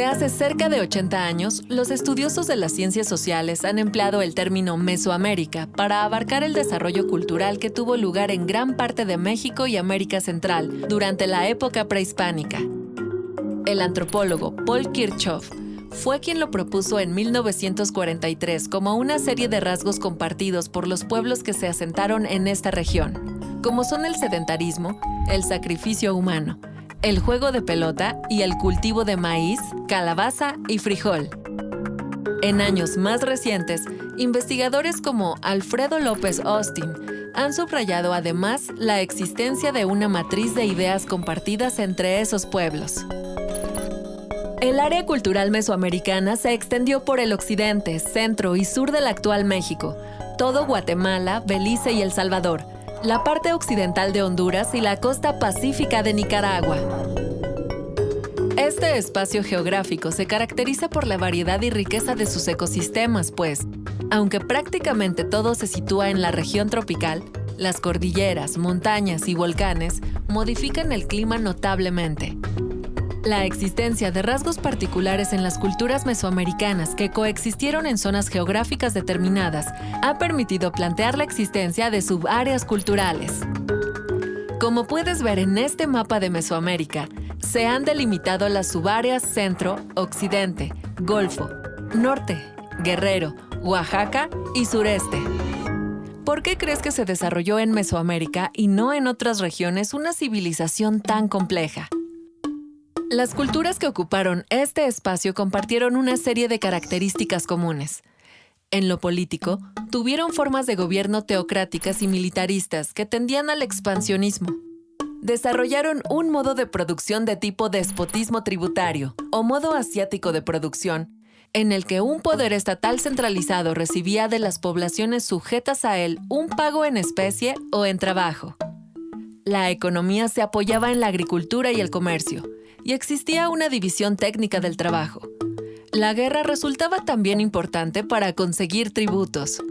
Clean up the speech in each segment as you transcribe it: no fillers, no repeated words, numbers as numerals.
Desde hace cerca de 80 años, los estudiosos de las ciencias sociales han empleado el término Mesoamérica para abarcar el desarrollo cultural que tuvo lugar en gran parte de México y América Central durante la época prehispánica. El antropólogo Paul Kirchhoff fue quien lo propuso en 1943 como una serie de rasgos compartidos por los pueblos que se asentaron en esta región, como son el sedentarismo, el sacrificio humano, el juego de pelota y el cultivo de maíz, calabaza y frijol. En años más recientes, investigadores como Alfredo López Austin han subrayado además la existencia de una matriz de ideas compartidas entre esos pueblos. El área cultural mesoamericana se extendió por el occidente, centro y sur del actual México, todo Guatemala, Belice y El Salvador, la parte occidental de Honduras y la costa pacífica de Nicaragua. Este espacio geográfico se caracteriza por la variedad y riqueza de sus ecosistemas, pues, aunque prácticamente todo se sitúa en la región tropical, las cordilleras, montañas y volcanes modifican el clima notablemente. La existencia de rasgos particulares en las culturas mesoamericanas que coexistieron en zonas geográficas determinadas ha permitido plantear la existencia de subáreas culturales. Como puedes ver en este mapa de Mesoamérica, se han delimitado las subáreas centro, occidente, golfo, norte, Guerrero, Oaxaca y sureste. ¿Por qué crees que se desarrolló en Mesoamérica y no en otras regiones una civilización tan compleja? Las culturas que ocuparon este espacio compartieron una serie de características comunes. En lo político, tuvieron formas de gobierno teocráticas y militaristas que tendían al expansionismo. Desarrollaron un modo de producción de tipo despotismo tributario o modo asiático de producción, en el que un poder estatal centralizado recibía de las poblaciones sujetas a él un pago en especie o en trabajo. La economía se apoyaba en la agricultura y el comercio, y existía una división técnica del trabajo. La guerra resultaba también importante para conseguir tributos.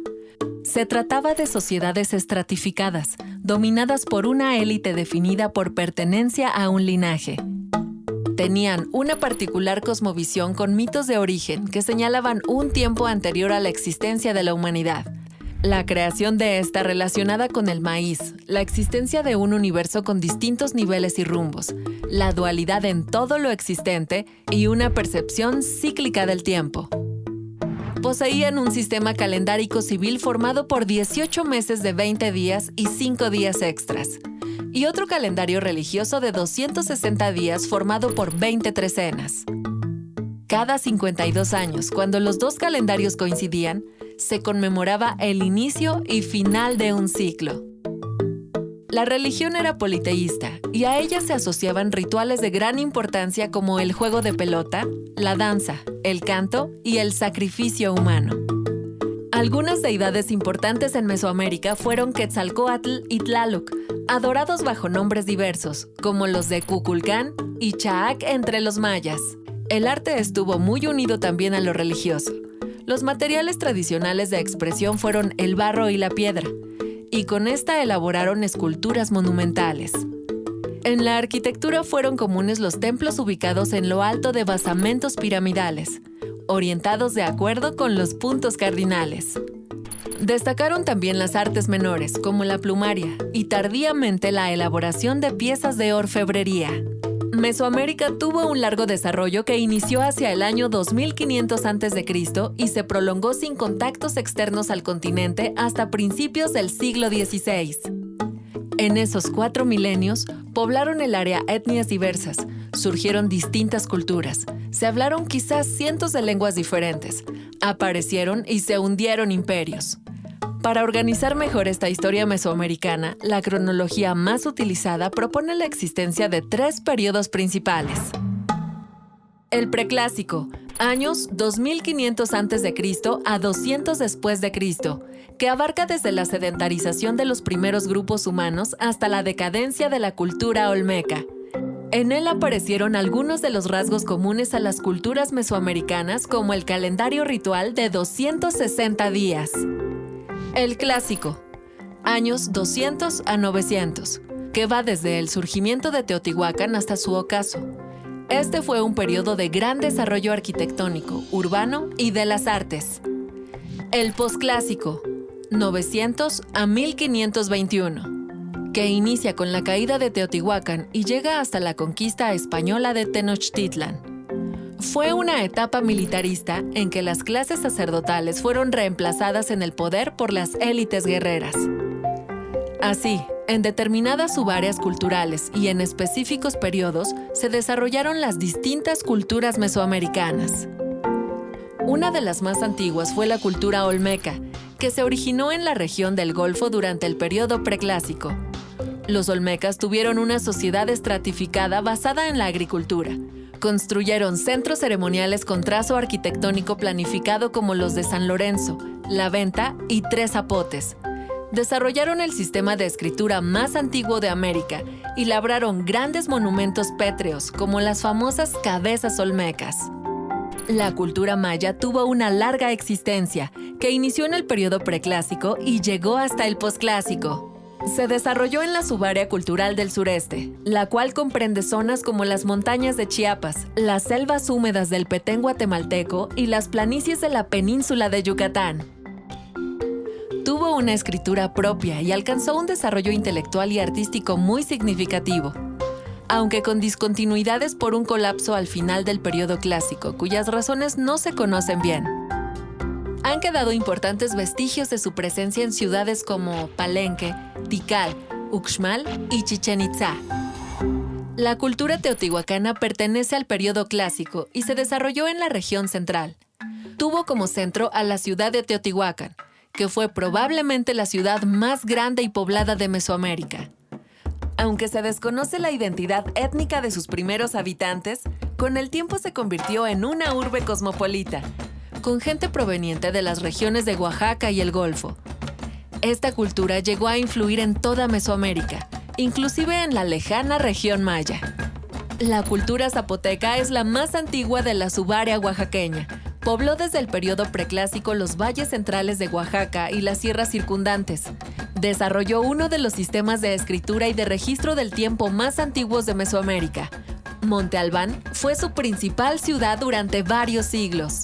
Se trataba de sociedades estratificadas, dominadas por una élite definida por pertenencia a un linaje. Tenían una particular cosmovisión con mitos de origen que señalaban un tiempo anterior a la existencia de la humanidad. La creación de esta relacionada con el maíz, la existencia de un universo con distintos niveles y rumbos, la dualidad en todo lo existente y una percepción cíclica del tiempo. Poseían un sistema calendárico civil formado por 18 meses de 20 días y 5 días extras, y otro calendario religioso de 260 días formado por 20 trecenas. Cada 52 años, cuando los dos calendarios coincidían, se conmemoraba el inicio y final de un ciclo. La religión era politeísta y a ella se asociaban rituales de gran importancia como el juego de pelota, la danza, el canto y el sacrificio humano. Algunas deidades importantes en Mesoamérica fueron Quetzalcóatl y Tlaloc, adorados bajo nombres diversos, como los de Kukulcán y Chaac entre los mayas. El arte estuvo muy unido también a lo religioso. Los materiales tradicionales de expresión fueron el barro y la piedra, y con esta elaboraron esculturas monumentales. En la arquitectura fueron comunes los templos ubicados en lo alto de basamentos piramidales, orientados de acuerdo con los puntos cardinales. Destacaron también las artes menores, como la plumaria, y tardíamente la elaboración de piezas de orfebrería. Mesoamérica tuvo un largo desarrollo que inició hacia el año 2500 a.C. y se prolongó sin contactos externos al continente hasta principios del siglo XVI. En esos 4 milenios, poblaron el área etnias diversas, surgieron distintas culturas, se hablaron quizás cientos de lenguas diferentes, aparecieron y se hundieron imperios. Para organizar mejor esta historia mesoamericana, la cronología más utilizada propone la existencia de 3 periodos principales. El preclásico, años 2500 a.C. a 200 después de Cristo, que abarca desde la sedentarización de los primeros grupos humanos hasta la decadencia de la cultura olmeca. En él aparecieron algunos de los rasgos comunes a las culturas mesoamericanas, como el calendario ritual de 260 días. El clásico, años 200 a 900, que va desde el surgimiento de Teotihuacán hasta su ocaso. Este fue un periodo de gran desarrollo arquitectónico, urbano y de las artes. El posclásico, 900 a 1521, que inicia con la caída de Teotihuacán y llega hasta la conquista española de Tenochtitlan. Fue una etapa militarista en que las clases sacerdotales fueron reemplazadas en el poder por las élites guerreras. Así, en determinadas subáreas culturales y en específicos periodos se desarrollaron las distintas culturas mesoamericanas. Una de las más antiguas fue la cultura olmeca, que se originó en la región del Golfo durante el periodo preclásico. Los olmecas tuvieron una sociedad estratificada basada en la agricultura. Construyeron centros ceremoniales con trazo arquitectónico planificado como los de San Lorenzo, La Venta y Tres Zapotes. Desarrollaron el sistema de escritura más antiguo de América y labraron grandes monumentos pétreos como las famosas cabezas olmecas. La cultura maya tuvo una larga existencia que inició en el periodo preclásico y llegó hasta el posclásico. Se desarrolló en la subárea cultural del sureste, la cual comprende zonas como las montañas de Chiapas, las selvas húmedas del Petén guatemalteco y las planicies de la península de Yucatán. Tuvo una escritura propia y alcanzó un desarrollo intelectual y artístico muy significativo, aunque con discontinuidades por un colapso al final del periodo clásico, cuyas razones no se conocen bien. Han quedado importantes vestigios de su presencia en ciudades como Palenque, Tikal, Uxmal y Chichén Itzá. La cultura teotihuacana pertenece al periodo clásico y se desarrolló en la región central. Tuvo como centro a la ciudad de Teotihuacán, que fue probablemente la ciudad más grande y poblada de Mesoamérica. Aunque se desconoce la identidad étnica de sus primeros habitantes, con el tiempo se convirtió en una urbe cosmopolita, con gente proveniente de las regiones de Oaxaca y el Golfo. Esta cultura llegó a influir en toda Mesoamérica, inclusive en la lejana región maya. La cultura zapoteca es la más antigua de la subárea oaxaqueña. Pobló desde el periodo preclásico los valles centrales de Oaxaca y las sierras circundantes. Desarrolló uno de los sistemas de escritura y de registro del tiempo más antiguos de Mesoamérica. Monte Albán fue su principal ciudad durante varios siglos.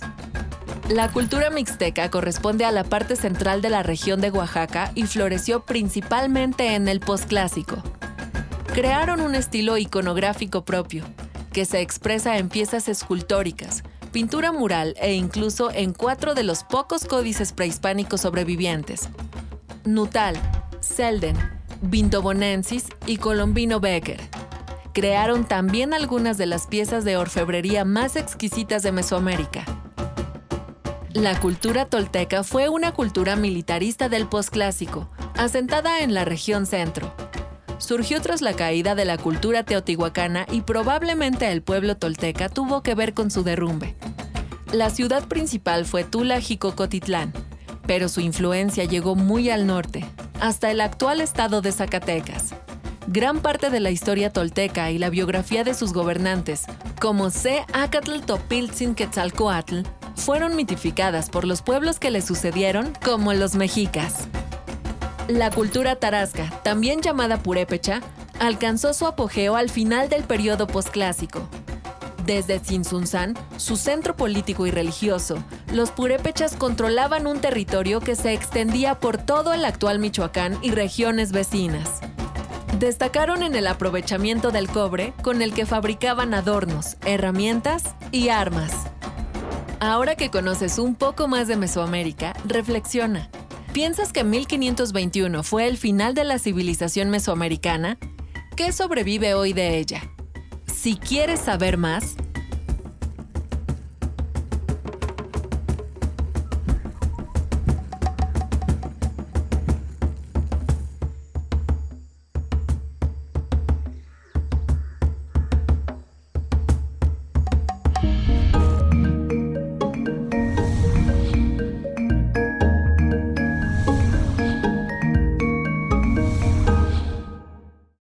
La cultura mixteca corresponde a la parte central de la región de Oaxaca y floreció principalmente en el posclásico. Crearon un estilo iconográfico propio, que se expresa en piezas escultóricas, pintura mural e incluso en 4 de los pocos códices prehispánicos sobrevivientes: Nutal, Selden, Vindobonensis y Colombino Becker. Crearon también algunas de las piezas de orfebrería más exquisitas de Mesoamérica. La cultura tolteca fue una cultura militarista del posclásico, asentada en la región centro. Surgió tras la caída de la cultura teotihuacana y probablemente el pueblo tolteca tuvo que ver con su derrumbe. La ciudad principal fue Tula-Jicocotitlán, pero su influencia llegó muy al norte, hasta el actual estado de Zacatecas. Gran parte de la historia tolteca y la biografía de sus gobernantes, como Acatl Topiltzin Quetzalcoatl, fueron mitificadas por los pueblos que le sucedieron, como los mexicas. La cultura tarasca, también llamada purépecha, alcanzó su apogeo al final del periodo posclásico. Desde Tzintzuntzán, su centro político y religioso, los purépechas controlaban un territorio que se extendía por todo el actual Michoacán y regiones vecinas. Destacaron en el aprovechamiento del cobre, con el que fabricaban adornos, herramientas y armas. Ahora que conoces un poco más de Mesoamérica, reflexiona. ¿Piensas que 1521 fue el final de la civilización mesoamericana? ¿Qué sobrevive hoy de ella? Si quieres saber más,